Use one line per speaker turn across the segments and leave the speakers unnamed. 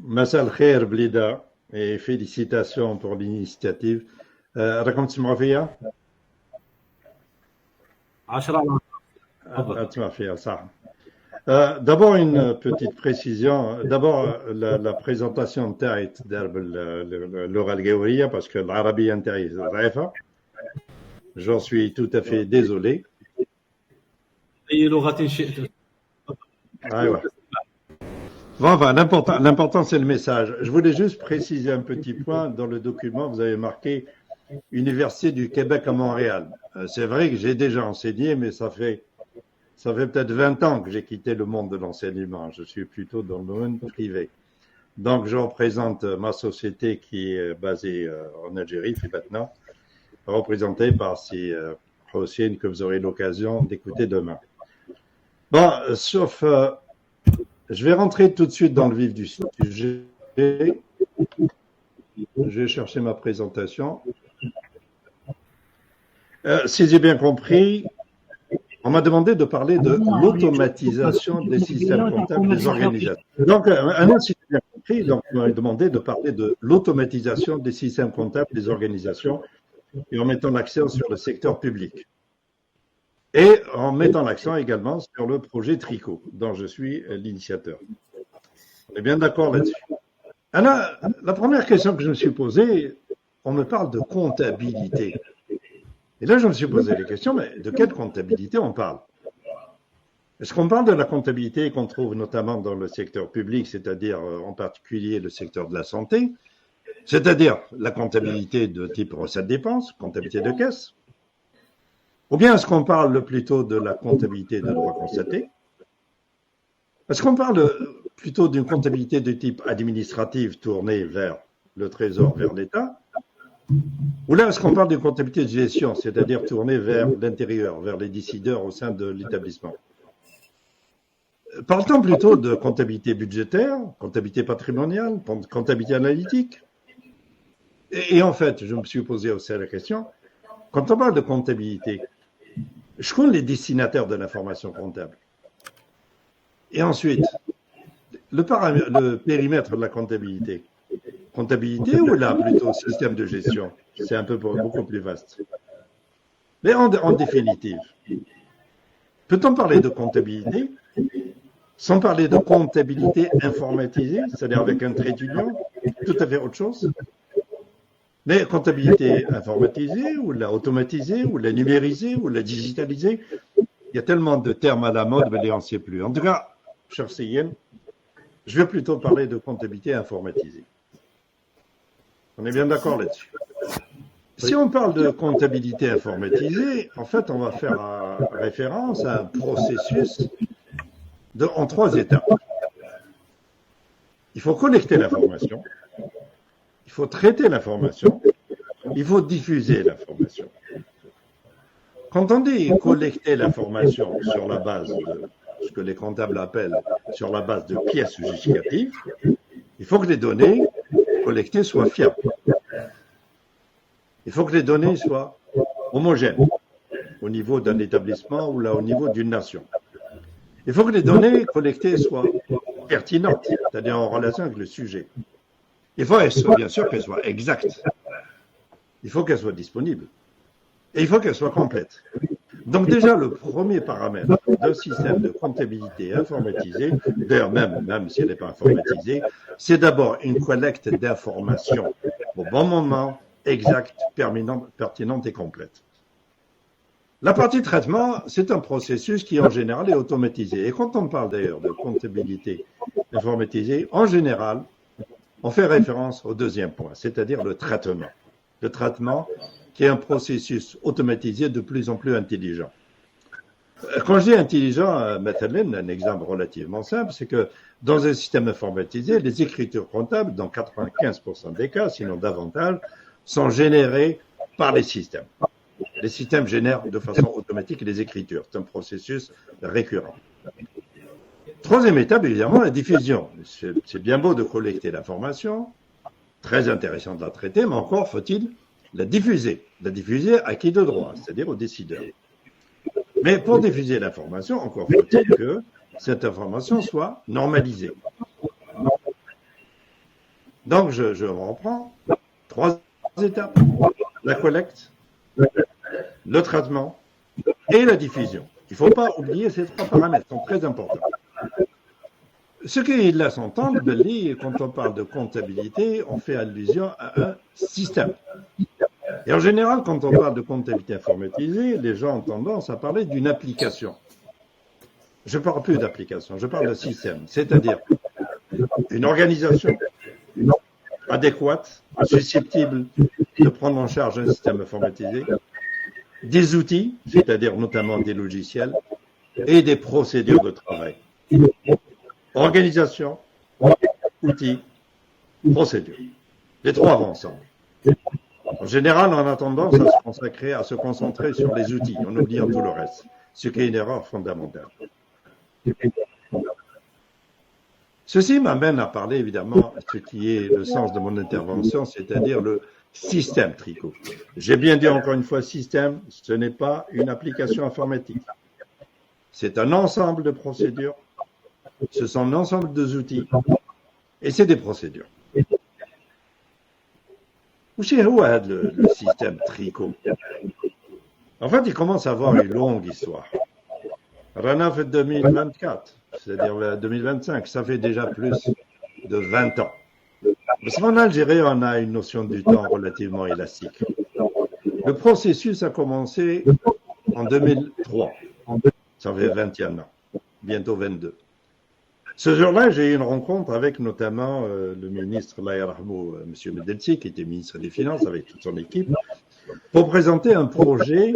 مساء الخير بليدة et félicitations pour l'initiative. راكم تسمعوا فيا؟
10 على 10. تفضل.
تسمع فيا صح. D'abord une petite précision. D'abord la présentation نتاعي تدار باللغة الجوية parce que العربية نتاعي ضعيفة. J'en suis tout à fait désolé.
اي لغه شئت.
أيوة. Bon, enfin, l'important, c'est le message. Je voulais juste préciser un petit point. Dans le document, vous avez marqué Université du Québec à Montréal. C'est vrai que j'ai déjà enseigné, mais ça fait peut-être 20 ans que j'ai quitté le monde de l'enseignement. Je suis plutôt dans le domaine privé. Donc, je représente ma société qui est basée en Algérie, maintenant, représentée par si Hossein, que vous aurez l'occasion d'écouter demain. Bon, sauf... je vais rentrer tout de suite dans le vif du sujet. Je vais chercher ma présentation. Si j'ai bien compris, on m'a demandé de parler de l'automatisation des systèmes comptables des organisations. Donc, si j'ai bien compris, donc, on m'a demandé de parler de l'automatisation des systèmes comptables des organisations et en mettant l'accent sur le secteur public. Et en mettant l'accent également sur le projet Tricot, dont je suis l'initiateur. On est bien d'accord là-dessus. Alors, la première question que je me suis posée, on me parle de comptabilité. Et là, je me suis posé la question, mais de quelle comptabilité on parle? Est-ce qu'on parle de la comptabilité qu'on trouve notamment dans le secteur public, c'est-à-dire en particulier le secteur de la santé, c'est-à-dire la comptabilité de type recettes-dépenses, comptabilité de caisse? Ou bien est-ce qu'on parle plutôt de la comptabilité de droits constatés? Est-ce qu'on parle plutôt d'une comptabilité de type administrative tournée vers le Trésor, vers l'État? Ou là, est-ce qu'on parle d'une comptabilité de gestion, c'est-à-dire tournée vers l'intérieur, vers les décideurs au sein de l'établissement? Parle-t-on plutôt de comptabilité budgétaire, comptabilité patrimoniale, comptabilité analytique? Et en fait, je me suis posé aussi la question, quand on parle de comptabilité, je connais les destinataires de l'information comptable. Et ensuite, le périmètre de la comptabilité. Comptabilité ou là plutôt système de gestion? C'est un peu beaucoup plus vaste. Mais en définitive, peut-on parler de comptabilité sans parler de comptabilité informatisée, c'est-à-dire avec un trait d'union, tout à fait autre chose? Mais comptabilité informatisée, ou la automatisée, ou la numérisée, ou la digitalisée, il y a tellement de termes à la mode, mais on ne sait plus. En tout cas, cher Seyyen, je vais plutôt parler de comptabilité informatisée. On est bien d'accord là-dessus. Si on parle de comptabilité informatisée, en fait, on va faire référence à un processus en 3 étapes. Il faut collecter l'information. Il faut traiter l'information, il faut diffuser l'information. Quand on dit collecter l'information sur la base de ce que les comptables appellent sur la base de pièces justificatives, il faut que les données collectées soient fiables. Il faut que les données soient homogènes au niveau d'un établissement ou là au niveau d'une nation. Il faut que les données collectées soient pertinentes, c'est-à-dire en relation avec le sujet. Il faut bien sûr qu'elle soit exacte. Il faut qu'elle soit disponible. Et il faut qu'elle soit complète. Donc déjà, le premier paramètre d'un système de comptabilité informatisé, d'ailleurs même si elle n'est pas informatisée, c'est d'abord une collecte d'informations au bon moment, exacte, pertinente et complète. La partie traitement, c'est un processus qui en général est automatisé. Et quand on parle d'ailleurs de comptabilité informatisée, en général, on fait référence au deuxième point, c'est-à-dire le traitement. Le traitement qui est un processus automatisé de plus en plus intelligent. Quand je dis intelligent, un exemple relativement simple, c'est que dans un système informatisé, les écritures comptables, dans 95% des cas, sinon davantage, sont générées par les systèmes. Les systèmes génèrent de façon automatique les écritures. C'est un processus récurrent. Troisième étape, évidemment, la diffusion. C'est bien beau de collecter l'information, très intéressant de la traiter, mais encore faut-il la diffuser. La diffuser à qui de droit, c'est-à-dire aux décideurs. Mais pour diffuser l'information, encore faut-il que cette information soit normalisée. Donc, je reprends 3 étapes. La collecte, le traitement et la diffusion. Il ne faut pas oublier ces 3 paramètres, sont très importants. Ce qu'ils laissent entendre, quand on parle de comptabilité, on fait allusion à un système. Et en général, quand on parle de comptabilité informatisée, les gens ont tendance à parler d'une application. Je ne parle plus d'application, je parle de système, c'est-à-dire une organisation adéquate, susceptible de prendre en charge un système informatisé, des outils, c'est-à-dire notamment des logiciels, et des procédures de travail. Organisation, outils, procédures. Les 3 vont ensemble. En général, on a tendance à se concentrer sur les outils, en oubliant tout le reste, ce qui est une erreur fondamentale. Ceci m'amène à parler évidemment ce qui est le sens de mon intervention, c'est-à-dire le système tricot. J'ai bien dit encore une fois système, ce n'est pas une application informatique. C'est un ensemble de procédures, ce sont un ensemble d'outils et c'est des procédures. Où c'est le système tricot? En fait, il commence à avoir une longue histoire. Rana fait 2024, c'est-à-dire 2025, ça fait déjà plus de 20 ans. Parce qu'en Algérie, on a une notion du temps relativement élastique. Le processus a commencé en 2003. Ça fait 21 ans, bientôt 22. Ce jour-là, j'ai eu une rencontre avec notamment le ministre M. Medelci, qui était ministre des Finances, avec toute son équipe, pour présenter un projet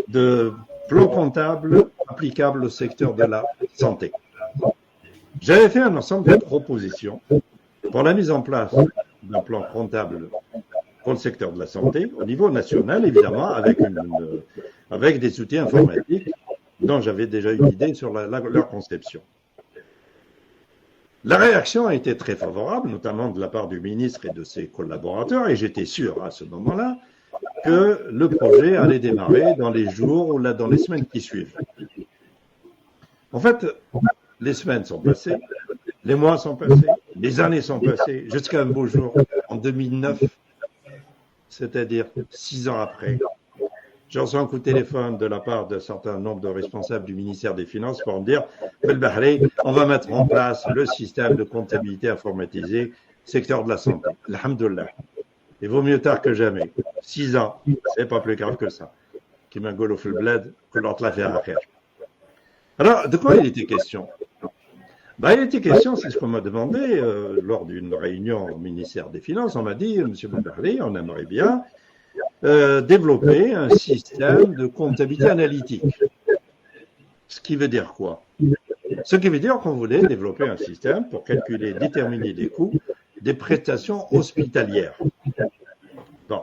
de plan comptable applicable au secteur de la santé. J'avais fait un ensemble de propositions pour la mise en place d'un plan comptable pour le secteur de la santé, au niveau national, évidemment, avec des outils informatiques dont j'avais déjà eu l'idée sur leur conception. La réaction a été très favorable, notamment de la part du ministre et de ses collaborateurs, et j'étais sûr à ce moment-là que le projet allait démarrer dans les jours ou dans les semaines qui suivent. En fait, les semaines sont passées, les mois sont passés, les années sont passées, jusqu'à un beau jour, en 2009, c'est-à-dire 6 ans après. J'ai reçu un coup de téléphone de la part d'un certain nombre de responsables du ministère des Finances pour me dire « On va mettre en place le système de comptabilité informatisé, secteur de la santé. » Alhamdoulilah. Il vaut mieux tard que jamais. 6 ans, c'est pas plus grave que ça. Qui m'a goulou fil bled, que l'autre l'a fait à faire. Alors, de quoi il était question? Il était question, c'est ce qu'on m'a demandé lors d'une réunion au ministère des Finances. On m'a dit, Monsieur Boubarli, on aimerait bien développer un système de comptabilité analytique. Ce qui veut dire quoi? Ce qui veut dire qu'on voulait développer un système pour calculer, déterminer les coûts des prestations hospitalières. Bon.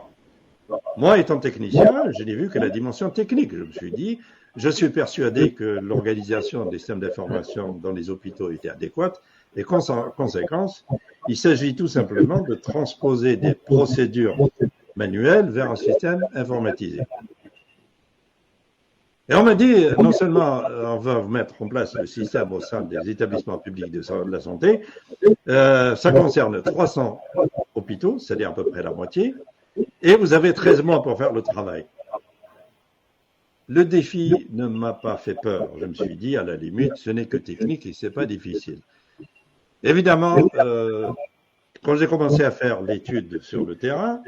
Moi, étant technicien, je n'ai vu que la dimension technique. Je me suis dit, je suis persuadé que l'organisation des systèmes d'information dans les hôpitaux était adéquate et conséquence, il s'agit tout simplement de transposer des procédures manuelles vers un système informatisé. Et on m'a dit, non seulement on va mettre en place le système au sein des établissements publics de la santé, ça concerne 300 hôpitaux, c'est-à-dire à peu près la moitié, et vous avez 13 mois pour faire le travail. Le défi ne m'a pas fait peur. Je me suis dit, à la limite, ce n'est que technique et ce n'est pas difficile. Évidemment, quand j'ai commencé à faire l'étude sur le terrain,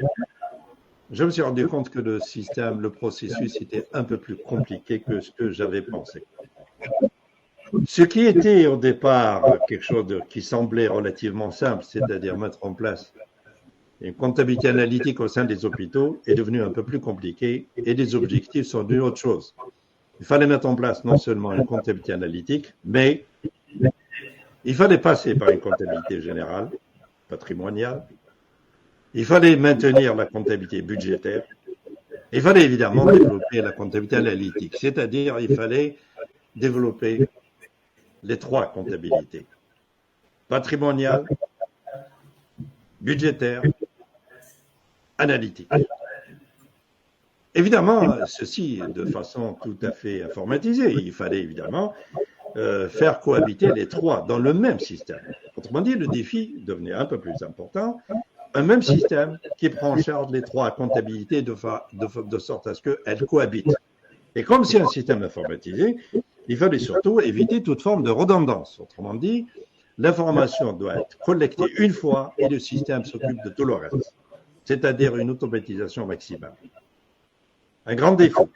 je me suis rendu compte que le système, le processus était un peu plus compliqué que ce que j'avais pensé. Ce qui était au départ quelque chose qui semblait relativement simple, c'est-à-dire mettre en place une comptabilité analytique au sein des hôpitaux, est devenu un peu plus compliqué et les objectifs sont devenus autre chose. Il fallait mettre en place non seulement une comptabilité analytique, mais il fallait passer par une comptabilité générale, patrimoniale. Il fallait maintenir la comptabilité budgétaire. Il fallait évidemment développer la comptabilité analytique, c'est-à-dire il fallait développer les 3 comptabilités. Patrimoniale, budgétaire, analytique. Évidemment, ceci de façon tout à fait informatisée. Il fallait évidemment faire cohabiter les 3 dans le même système. Autrement dit, le défi devenait un peu plus important. Un même système qui prend en charge les trois comptabilités de sorte à ce qu'elles cohabitent. Et comme c'est un système informatisé, il fallait surtout éviter toute forme de redondance. Autrement dit, l'information doit être collectée une fois et le système s'occupe de tout le reste, c'est-à-dire une automatisation maximale. Un grand défaut.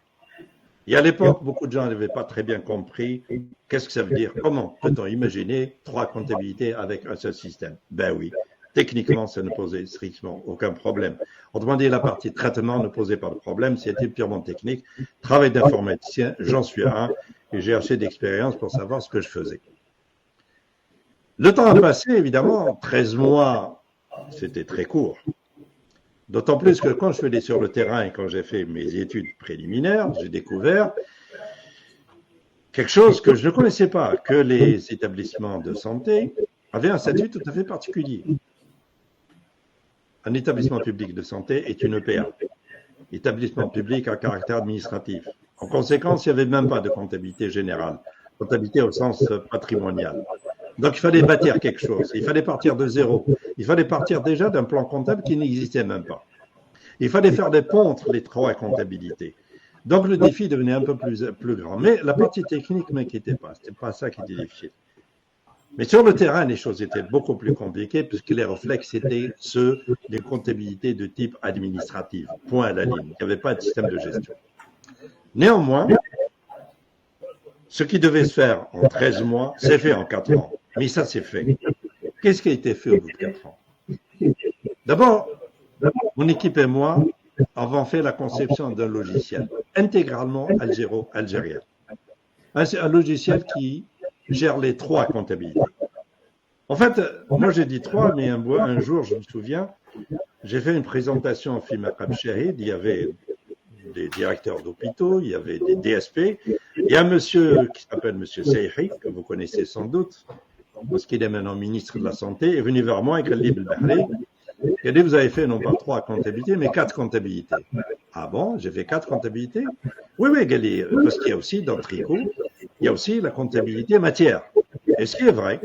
Et à l'époque, beaucoup de gens n'avaient pas très bien compris qu'est-ce que ça veut dire. Comment peut-on imaginer trois comptabilités avec un seul système? Ben oui, techniquement, ça ne posait strictement aucun problème. Autrement dit, la partie traitement ne posait pas de problème, c'était purement technique. Travail d'informaticien, j'en suis un, et j'ai assez d'expérience pour savoir ce que je faisais. Le temps a passé, évidemment, 13 mois, c'était très court. D'autant plus que quand je suis allé sur le terrain et quand j'ai fait mes études préliminaires, j'ai découvert quelque chose que je ne connaissais pas, que les établissements de santé avaient un statut tout à fait particulier. Un établissement public de santé est une EPA, établissement public à caractère administratif. En conséquence, il n'y avait même pas de comptabilité générale, comptabilité au sens patrimonial. Donc, il fallait bâtir quelque chose. Il fallait partir de zéro. Il fallait partir déjà d'un plan comptable qui n'existait même pas. Il fallait faire des ponts entre les trois comptabilités. Donc, le défi devenait un peu plus grand. Mais la partie technique ne m'inquiétait pas. Ce n'était pas ça qui était difficile. Mais sur le terrain, les choses étaient beaucoup plus compliquées puisque les réflexes étaient ceux des comptabilités de type administratif. Point à la ligne. Il n'y avait pas de système de gestion. Néanmoins, ce qui devait se faire en 13 mois, c'est fait en 4 ans. Mais ça, c'est fait. Qu'est-ce qui a été fait au bout de 4 ans? D'abord, mon équipe et moi avons fait la conception d'un logiciel intégralement algérien. Un logiciel qui gère les trois comptabilités. En fait, moi j'ai dit 3, mais un jour, je me souviens, j'ai fait une présentation en film à Shahid, il y avait des directeurs d'hôpitaux, il y avait des DSP, il y a un monsieur qui s'appelle monsieur Seyhi, que vous connaissez sans doute, parce qu'il est maintenant ministre de la Santé, est venu vers moi avec Khalib El-Bahri. Il a dit, vous avez fait non pas 3 comptabilités, mais 4 comptabilités. Ah bon, j'ai fait 4 comptabilités? Oui, oui, Gali, parce qu'il y a aussi dans Tricot, il y a aussi la comptabilité matière. Et ce qui est vrai,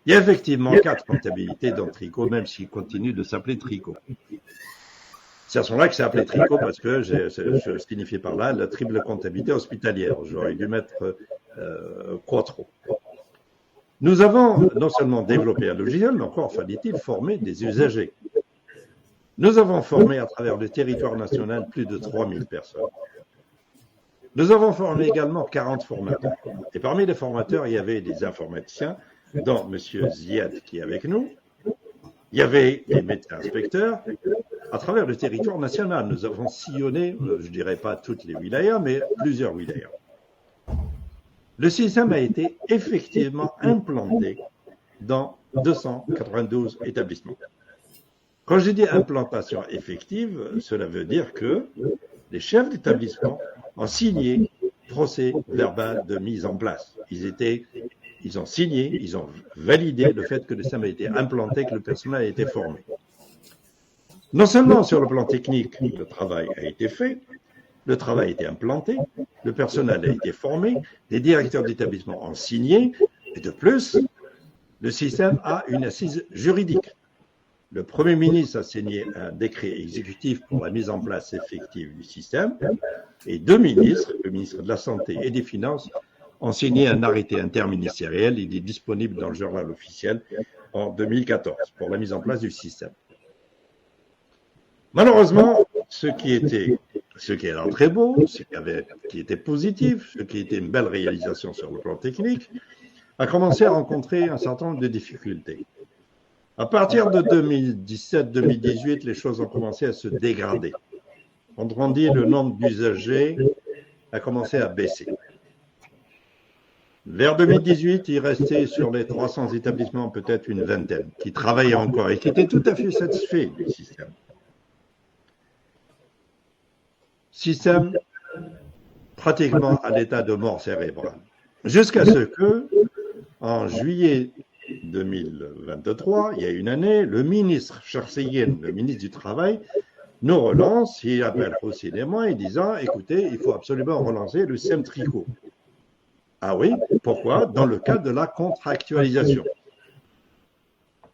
il y a effectivement 4 comptabilités dans Tricot, même s'il continue de s'appeler Tricot. C'est à ce moment-là que c'est appelé Tricot, parce que je signifie par là la triple comptabilité hospitalière. J'aurais dû mettre Quattro. Nous avons non seulement développé un logiciel, mais encore fallait-il former des usagers. Nous avons formé à travers le territoire national plus de 3000 personnes. Nous avons formé également 40 formateurs. Et parmi les formateurs, il y avait des informaticiens, dont M. Ziad qui est avec nous. Il y avait des médecins inspecteurs. À travers le territoire national, nous avons sillonné, je ne dirais pas toutes les wilayas, mais plusieurs wilayas. Le système a été effectivement implanté dans 292 établissements. Quand je dis implantation effective, cela veut dire que les chefs d'établissement ont signé procès verbal de mise en place. Ils ont signé, ils ont validé le fait que le système a été implanté, que le personnel a été formé. Non seulement sur le plan technique, le travail a été fait, le travail a été implanté, le personnel a été formé, les directeurs d'établissement ont signé, et de plus, le système a une assise juridique. Le Premier ministre a signé un décret exécutif pour la mise en place effective du système, et 2 ministres, le ministre de la Santé et des Finances, ont signé un arrêté interministériel. Il est disponible dans le journal officiel en 2014 pour la mise en place du système. Malheureusement, ce qui est très beau, ce qui était positif, ce qui était une belle réalisation sur le plan technique, a commencé à rencontrer un certain nombre de difficultés. À partir de 2017-2018, les choses ont commencé à se dégrader. Autrement dit, le nombre d'usagers a commencé à baisser. Vers 2018, il restait sur les 300 établissements peut-être une vingtaine qui travaillaient encore et qui étaient tout à fait satisfaits du système. Système pratiquement à l'état de mort cérébrale. Jusqu'à ce que, en juillet 2023, il y a une année, le ministre Charseyen, le ministre du Travail, nous relance, il appelle aussi les mois et disant, écoutez, il faut absolument relancer le système Tricot. Ah oui, pourquoi? Dans le cadre de la contractualisation.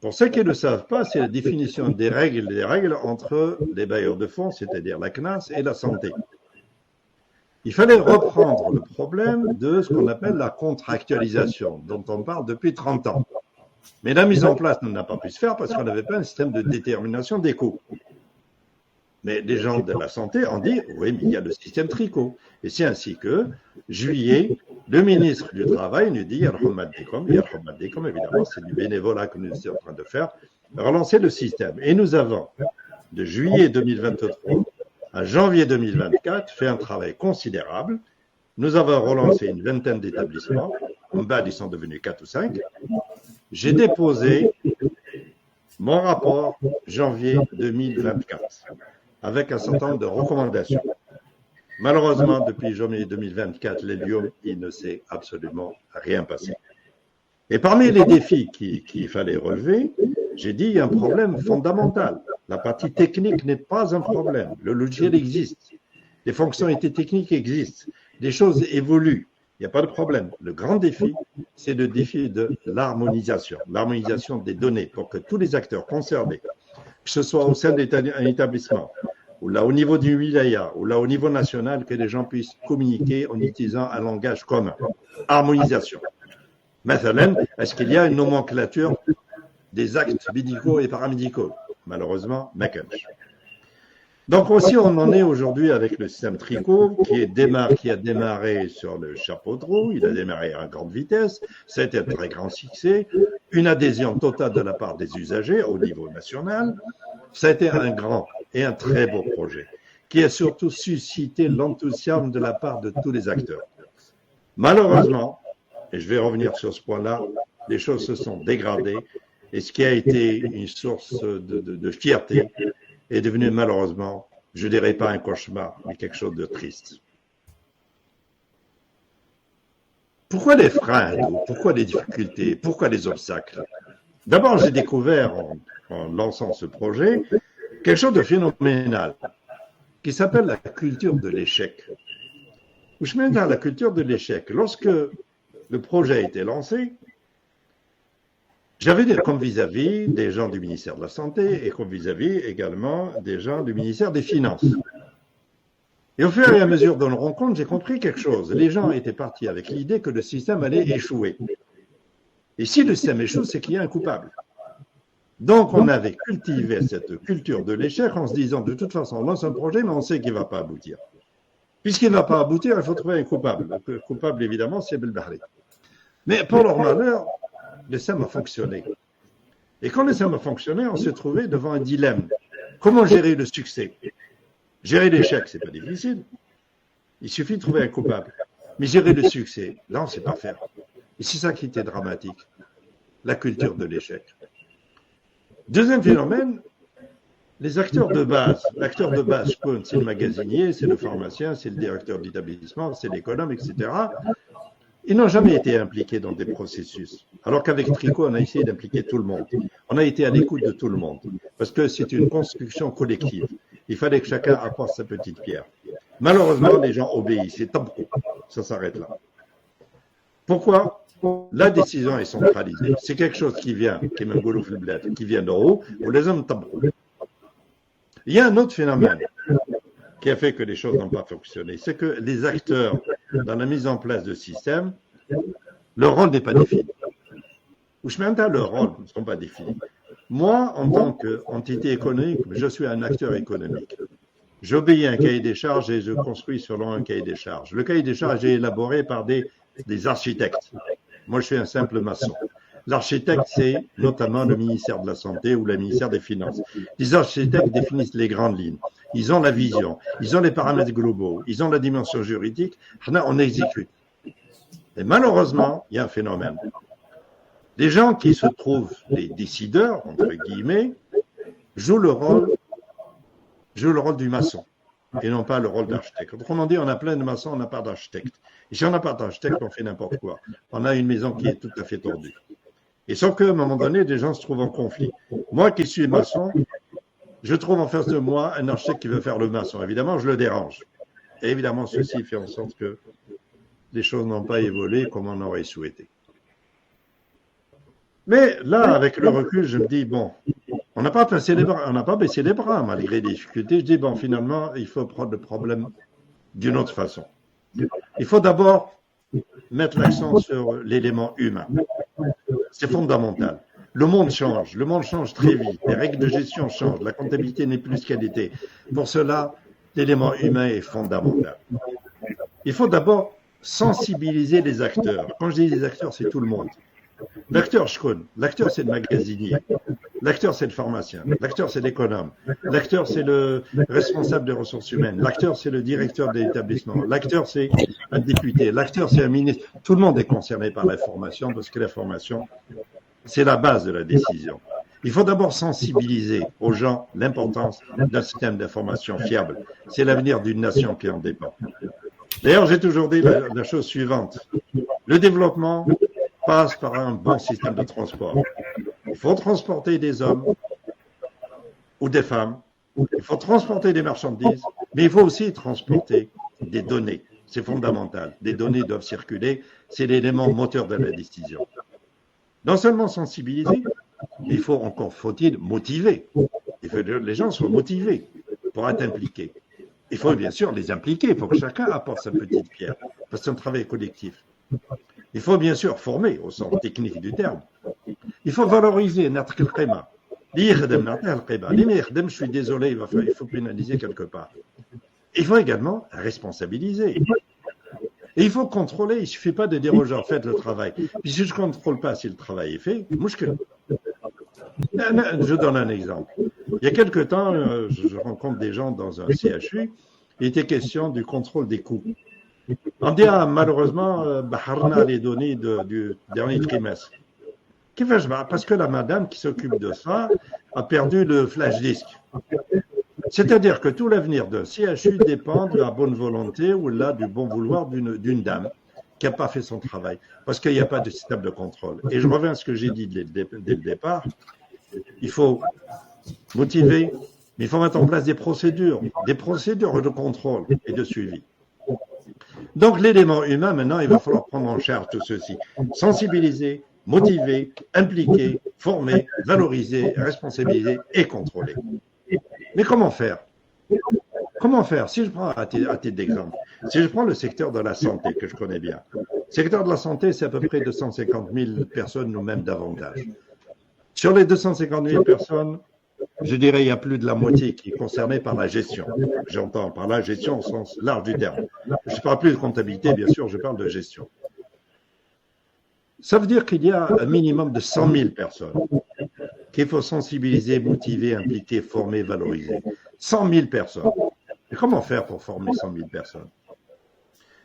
Pour ceux qui ne le savent pas, c'est la définition des règles entre les bailleurs de fonds, c'est-à-dire la CNAS et la santé. Il fallait reprendre le problème de ce qu'on appelle la contractualisation, dont on parle depuis 30 ans. Mais la mise en place n'a pas pu se faire parce qu'on n'avait pas un système de détermination des coûts. Mais les gens de la santé ont dit, oui, mais il y a le système tricot. Et c'est ainsi que, juillet, le ministre du Travail nous dit, évidemment, c'est du bénévolat que nous sommes en train de faire, relancer le système. Et nous avons, de juillet 2023 à janvier 2024, fait un travail considérable. Nous avons relancé une vingtaine d'établissements. En bas, ils sont devenus 4 ou 5. J'ai déposé mon rapport janvier 2024 avec un certain nombre de recommandations. Malheureusement, depuis janvier 2024, l'hélium, il ne s'est absolument rien passé. Et parmi les défis qu'il fallait relever, j'ai dit il y a un problème fondamental. La partie technique n'est pas un problème. Le logiciel existe. Les fonctionnalités techniques existent. Les choses évoluent. Il n'y a pas de problème. Le grand défi, c'est le défi de l'harmonisation. L'harmonisation des données pour que tous les acteurs concernés, que ce soit au sein d'un établissement, ou là au niveau du wilaya, ou là au niveau national, que les gens puissent communiquer en utilisant un langage commun. Harmonisation. Mathalan, est-ce qu'il y a une nomenclature des actes médicaux et paramédicaux? Malheureusement, Macanch. Donc aussi, on en est aujourd'hui avec le système Tricot qui a démarré sur le chapeau de roue, il a démarré à grande vitesse, ça a été un très grand succès, une adhésion totale de la part des usagers au niveau national, ça a été un grand et un très beau projet qui a surtout suscité l'enthousiasme de la part de tous les acteurs. Malheureusement, et je vais revenir sur ce point-là, les choses se sont dégradées et ce qui a été une source de fierté est devenu malheureusement, je ne dirais pas un cauchemar, mais quelque chose de triste. Pourquoi les freins? Pourquoi les difficultés? Pourquoi les obstacles? D'abord, j'ai découvert en lançant ce projet quelque chose de phénoménal qui s'appelle la culture de l'échec. Je mets dans la culture de l'échec. Lorsque le projet a été lancé, j'avais comme vis-à-vis des gens du ministère de la Santé et comme vis-à-vis également des gens du ministère des Finances. Et au fur et à mesure de nos rencontres, j'ai compris quelque chose. Les gens étaient partis avec l'idée que le système allait échouer. Et si le système échoue, c'est qu'il y a un coupable. Donc, on avait cultivé cette culture de l'échec en se disant, de toute façon, on lance un projet, mais on sait qu'il ne va pas aboutir. Puisqu'il ne va pas aboutir, il faut trouver un coupable. Le coupable, évidemment, c'est Belbahri. Mais pour leur malheur, le système a fonctionné. Et quand le système a fonctionné, on s'est trouvé devant un dilemme. Comment gérer le succès? Gérer l'échec, c'est pas difficile. Il suffit de trouver un coupable. Mais gérer le succès, là, on ne sait pas faire. Et c'est ça qui était dramatique. La culture de l'échec. Deuxième phénomène, les acteurs de base. L'acteur de base, c'est le magasinier, c'est le pharmacien, c'est le directeur d'établissement, c'est l'économe, etc. Ils n'ont jamais été impliqués dans des processus. Alors qu'avec Tricot, on a essayé d'impliquer tout le monde. On a été à l'écoute de tout le monde. Parce que c'est une construction collective. Il fallait que chacun apporte sa petite pierre. Malheureusement, les gens obéissent. C'est tabou. Ça s'arrête là. Pourquoi? La décision est centralisée. C'est quelque chose qui vient, qui vient d'en haut, ou les hommes tabou. Il y a un autre phénomène qui a fait que les choses n'ont pas fonctionné. C'est que les acteurs, dans la mise en place de système, leur rôle n'est pas défini. Ou je mets leurs rôles ne sont pas définis. Moi, en tant qu'entité économique, je suis un acteur économique. J'obéis à un cahier des charges et je construis selon un cahier des charges. Le cahier des charges est élaboré par des architectes. Moi, je suis un simple maçon. L'architecte, c'est notamment le ministère de la Santé ou le ministère des Finances. Les architectes définissent les grandes lignes. Ils ont la vision, ils ont les paramètres globaux, ils ont la dimension juridique. On exécute. Et malheureusement, il y a un phénomène. Les gens qui se trouvent les décideurs, entre guillemets, jouent le rôle du maçon et non pas le rôle d'architecte. Autrement dit, on a plein de maçons, on n'a pas d'architecte. Et si on n'a pas d'architecte, on fait n'importe quoi. On a une maison qui est tout à fait tordue. Et sauf qu'à un moment donné, des gens se trouvent en conflit. Moi qui suis maçon, je trouve en face de moi un architecte qui veut faire le maçon. Évidemment, je le dérange. Et évidemment, ceci fait en sorte que les choses n'ont pas évolué comme on aurait souhaité. Mais là, avec le recul, je me dis, bon, on n'a pas baissé les bras malgré les difficultés. Je dis, bon, finalement, il faut prendre le problème d'une autre façon. Il faut d'abord mettre l'accent sur l'élément humain. C'est fondamental. Le monde change très vite, les règles de gestion changent, la comptabilité n'est plus ce qu'elle était. Pour cela, l'élément humain est fondamental. Il faut d'abord sensibiliser les acteurs. Quand je dis les acteurs, c'est tout le monde. L'acteur, je connais. L'acteur, c'est le magasinier. L'acteur, c'est le pharmacien. L'acteur, c'est l'économe. L'acteur, c'est le responsable des ressources humaines. L'acteur, c'est le directeur de l'établissement. L'acteur, c'est un député. L'acteur, c'est un ministre. Tout le monde est concerné par l'information parce que l'information, c'est la base de la décision. Il faut d'abord sensibiliser aux gens l'importance d'un système d'information fiable. C'est l'avenir d'une nation qui en dépend. D'ailleurs, j'ai toujours dit la chose suivante. Le développement passe par un bon système de transport. Il faut transporter des hommes ou des femmes, il faut transporter des marchandises, mais il faut aussi transporter des données. C'est fondamental. Des données doivent circuler, c'est l'élément moteur de la décision. Non seulement sensibiliser, mais faut-il motiver. Il faut que les gens soient motivés pour être impliqués. Il faut bien sûr les impliquer, il faut que chacun apporte sa petite pierre, parce que c'est un travail collectif. Il faut bien sûr former au sens technique du terme. Il faut valoriser notre qima. Je suis désolé, il faut pénaliser quelque part. Il faut également responsabiliser. Et il faut contrôler, il ne suffit pas de dire aux gens, faites le travail. Puis si je ne contrôle pas si le travail est fait, je donne un exemple. Il y a quelque temps, je rencontre des gens dans un CHU, il était question du contrôle des coûts. On dit, malheureusement, on a les données du dernier trimestre. Parce que la madame qui s'occupe de ça a perdu le flash disk. C'est-à-dire que tout l'avenir d'un CHU dépend de la bonne volonté ou là du bon vouloir d'une dame qui n'a pas fait son travail. Parce qu'il n'y a pas de système de contrôle. Et je reviens à ce que j'ai dit dès le départ. Il faut motiver, mais il faut mettre en place des procédures de contrôle et de suivi. Donc l'élément humain, maintenant, il va falloir prendre en charge tout ceci. Sensibiliser, motiver, impliquer, former, valoriser, responsabiliser et contrôler. Mais comment faire? Comment faire? Si je prends à titre d'exemple, si je prends le secteur de la santé que je connais bien, le secteur de la santé, c'est à peu près 250 000 personnes ou même davantage. Sur les 250 000 personnes, je dirais il y a plus de la moitié qui est concernée par la gestion. J'entends par la gestion au sens large du terme. Je ne parle plus de comptabilité, bien sûr, je parle de gestion. Ça veut dire qu'il y a un minimum de 100 000 personnes qu'il faut sensibiliser, motiver, impliquer, former, valoriser. 100 000 personnes. Et comment faire pour former 100 000 personnes?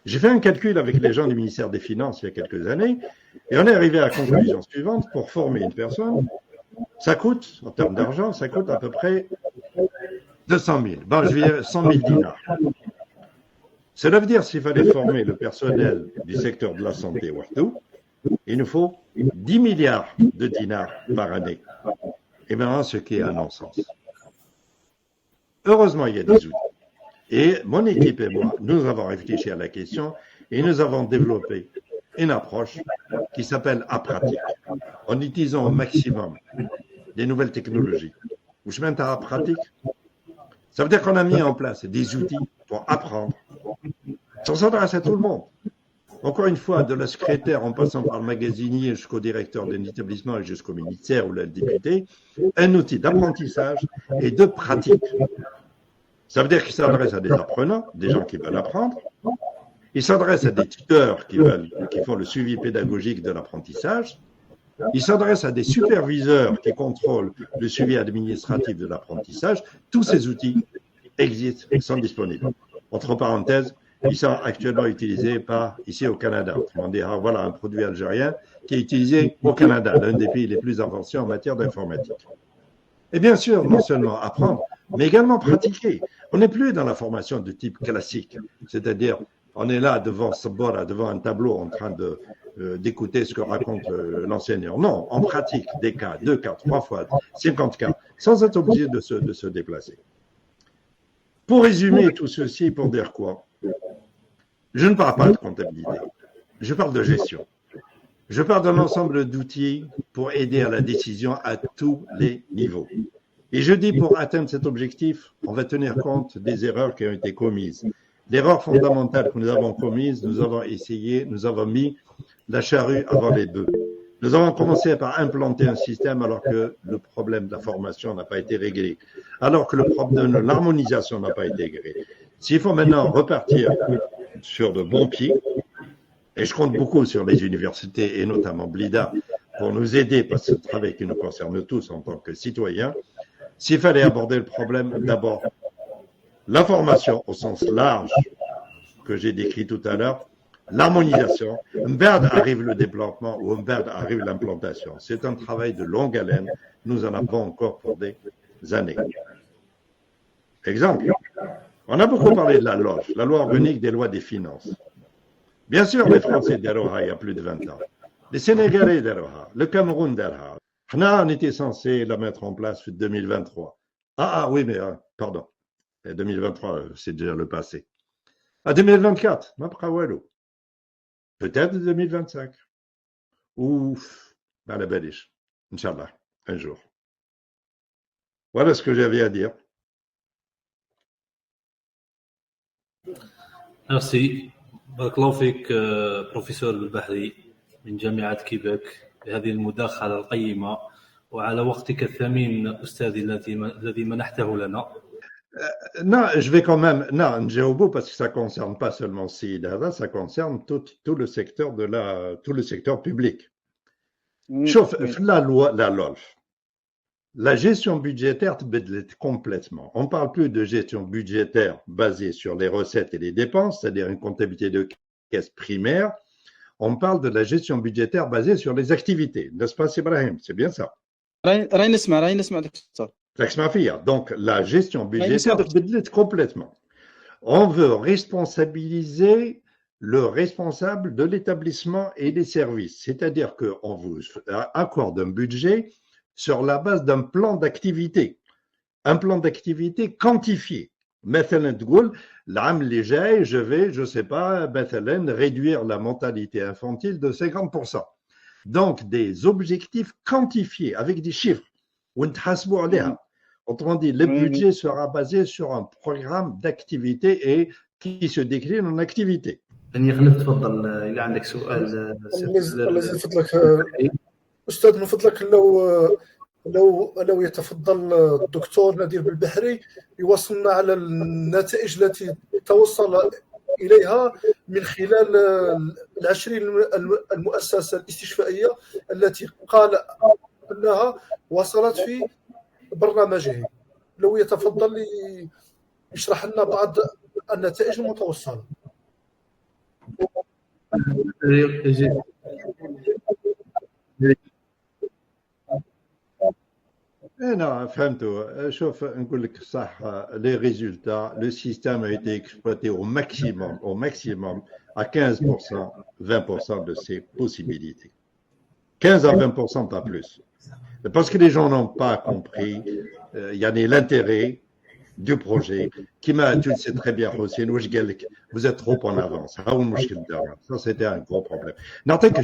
J'ai fait un calcul avec les gens du ministère des Finances il y a quelques années et on est arrivé à la conclusion suivante. Pour former une personne, ça coûte, en termes d'argent, ça coûte à peu près 200 000. Bon, je vais dire 100 000 dinars. Cela veut dire s'il fallait former le personnel du secteur de la santé, il nous faut 10 milliards de dinars par année. Et maintenant, ce qui est un non-sens. Heureusement, il y a des outils. Et mon équipe et moi, nous avons réfléchi à la question et nous avons développé une approche qui s'appelle Apratique, en utilisant au maximum des nouvelles technologies. Vous chemin à Apratique, ça veut dire qu'on a mis en place des outils pour apprendre. Ça s'adresse à tout le monde. Encore une fois, de la secrétaire en passant par le magasinier jusqu'au directeur d'un établissement et jusqu'au ministère ou le député, un outil d'apprentissage et de pratique. Ça veut dire qu'il s'adresse à des apprenants, des gens qui veulent apprendre. Il s'adresse à des tuteurs qui font le suivi pédagogique de l'apprentissage. Il s'adresse à des superviseurs qui contrôlent le suivi administratif de l'apprentissage. Tous ces outils existent et sont disponibles. Entre parenthèses, ils sont actuellement utilisés ici au Canada. Autrement dit, voilà un produit algérien qui est utilisé au Canada, l'un des pays les plus avancés en matière d'informatique. Et bien sûr, non seulement apprendre, mais également pratiquer. On n'est plus dans la formation de type classique, c'est-à-dire on est là devant un tableau en train d'écouter ce que raconte l'enseignant. Non, on pratique des cas, 2 cas, 3 fois, 50 cas, sans être obligé de se déplacer. Pour résumer tout ceci, pour dire quoi? Je ne parle pas de comptabilité, je parle de gestion. Je parle d'un ensemble d'outils pour aider à la décision à tous les niveaux. Et je dis pour atteindre cet objectif, on va tenir compte des erreurs qui ont été commises. L'erreur fondamentale que nous avons commise, nous avons essayé, nous avons mis la charrue avant les bœufs. Nous avons commencé par implanter un système alors que le problème de la formation n'a pas été réglé, alors que le problème de l'harmonisation n'a pas été réglé. S'il faut maintenant repartir sur de bons pieds, et je compte beaucoup sur les universités et notamment Blida pour nous aider parce que c'est un travail qui nous concerne tous en tant que citoyens, s'il fallait aborder le problème, d'abord, la formation au sens large que j'ai décrit tout à l'heure, l'harmonisation, Mberd arrive le développement ou Mberd arrive l'implantation. C'est un travail de longue haleine. Nous en avons encore pour des années. Exemple, on a beaucoup parlé de la LOLF, la loi organique des lois des finances. Bien sûr, les Français d'Aroha, il y a plus de 20 ans. Les Sénégalais d'Aroha, le Cameroun d'Aroha. On était censé la mettre en place en 2023. Oui, mais pardon. 2023, c'est déjà le passé. À 2024, peut-être 2025. Ouf, à la baliche. Inch'Allah, un jour. Voilà ce que j'avais à dire.
Merci. بارك الله فيك بروفيسور البحري من جامعة كيبك بهذه المداخلة القيمة وعلى وقتك الثمين أستاذي الذي منحته لنا.
Non, je vais quand même, non, j'ai au bout parce que ça concerne pas seulement SIDA, ça concerne tout le secteur tout le secteur public. Chauffe, la loi, la LOLF. La gestion budgétaire complètement. On ne parle plus de gestion budgétaire basée sur les recettes et les dépenses, c'est-à-dire une comptabilité de caisse primaire. On parle de la gestion budgétaire basée sur les activités. N'est-ce pas, Ibrahim? C'est bien ça. Donc, la gestion budgétaire complètement. On veut responsabiliser le responsable de l'établissement et des services. C'est-à-dire qu'on vous accorde un budget sur la base d'un plan d'activité. Un plan d'activité quantifié. مثلا تقول العام اللي جاي je vais, je sais pas, مثلا réduire la mortalité infantile de 50%. Donc, des objectifs quantifiés avec des chiffres. ونتحاسبوا عليها. Autrement dit, le budget sera basé sur un programme d'activité et qui se décline en activité.
تفضل إذا عندك سؤال. الله يفضلك أستاذ، من فضلك لو يتفضل الدكتور نادر بالبحري يوصلنا على النتائج التي توصل إليها من خلال 20 المؤسسة الاستشفائية التي قال أنها وصلت في برنامجه. لو يتفضل يشرح لنا بعض النتائج المتوصلة.
Non, فهمتوا. شوف نقول لك صح, les résultats, le système a été exploité au maximum à 15%, 20% de ses possibilités. 15 à 20%, pas plus. Parce que les gens n'ont pas compris, il y en a l'intérêt du projet, qui m'a, tu le sais très bien, Hossein, vous êtes trop en avance. Ça, c'était un gros problème. Notez que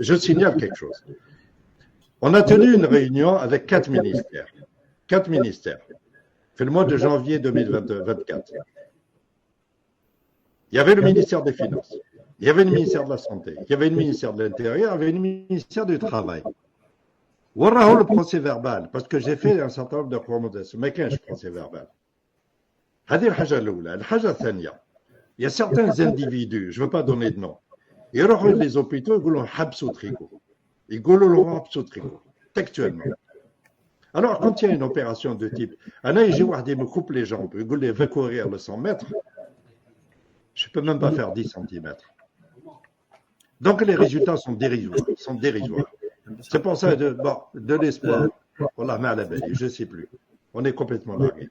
je signale quelque chose. On a tenu une réunion avec 4 ministères. 4 ministères. C'est le mois de janvier 2024. Il y avait le ministère des Finances. Il y avait le ministère de la Santé. Il y avait le ministère de l'Intérieur. Il y avait le ministère du Travail. Voilà le procès verbal, parce que j'ai fait un certain nombre de recommandations. Mais qu'est-ce que procès verbal? Il y a certains individus, je ne veux pas donner de nom, ils regardent les hôpitaux, ils disent habsou tricot. Ils disent habsou tricot, textuellement. Alors, quand il y a une opération de type, il me coupe les jambes, il dit, va courir le 100 mètres, je ne peux même pas faire 10 cm. Donc, les résultats sont dérisoires. C'est pour ça de l'espoir. Wallah, je ne sais plus. On est complètement largué.